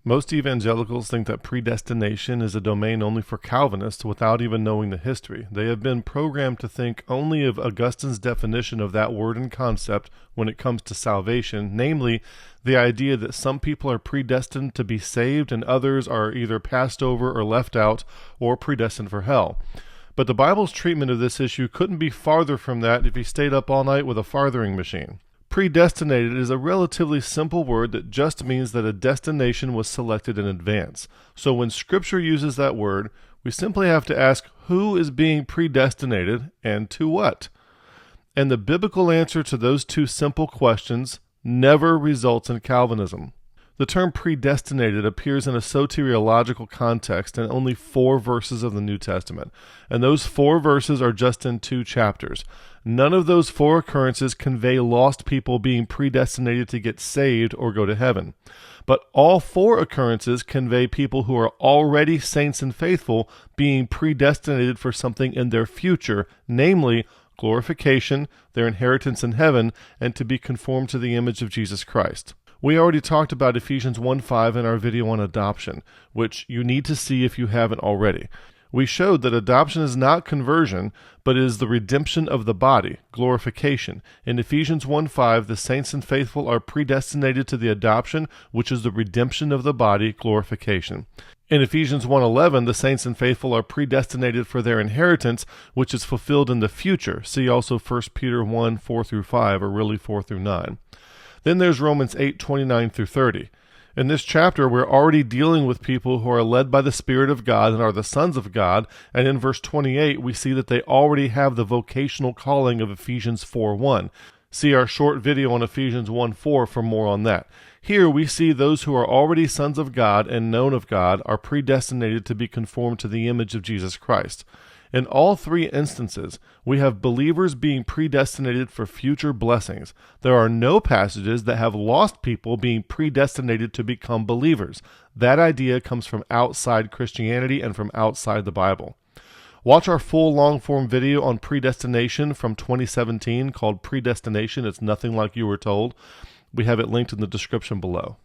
Most evangelicals think that predestination is a domain only for Calvinists without even knowing the history. They have been programmed to think only of Augustine's definition of that word and concept when it comes to salvation, namely the idea that some people are predestined to be saved and others are either passed over or left out or predestined for hell. But the Bible's treatment of this issue couldn't be farther from that if you stayed up all night with a farthing machine. Predestinated is a relatively simple word that just means that a destination was selected in advance. So when Scripture uses that word, we simply have to ask who is being predestinated and to what? And the biblical answer to those two simple questions never results in Calvinism. The term predestinated appears in a soteriological context in only 4 verses of the New Testament, and those 4 verses are just in 2 chapters. None of those 4 occurrences convey lost people being predestinated to get saved or go to heaven. But all 4 occurrences convey people who are already saints and faithful being predestinated for something in their future, namely glorification, their inheritance in heaven, and to be conformed to the image of Jesus Christ. We already talked about Ephesians 1:5 in our video on adoption, which you need to see if you haven't already. We showed that adoption is not conversion, but is the redemption of the body, glorification. In Ephesians 1:5, the saints and faithful are predestinated to the adoption, which is the redemption of the body, glorification. In Ephesians 1:11, the saints and faithful are predestinated for their inheritance, which is fulfilled in the future. See also 1 Peter 1:4-5, or really 4-9. Then there's Romans 8:29-30. In this chapter, we're already dealing with people who are led by the Spirit of God and are the sons of God, and in verse 28, we see that they already have the vocational calling of Ephesians 4:1. See our short video on Ephesians 1:4 for more on that. Here we see those who are already sons of God and known of God are predestinated to be conformed to the image of Jesus Christ. In all 3 instances, we have believers being predestinated for future blessings. There are no passages that have lost people being predestinated to become believers. That idea comes from outside Christianity and from outside the Bible. Watch our full long-form video on predestination from 2017 called Predestination. It's Nothing Like You Were Told. We have it linked in the description below.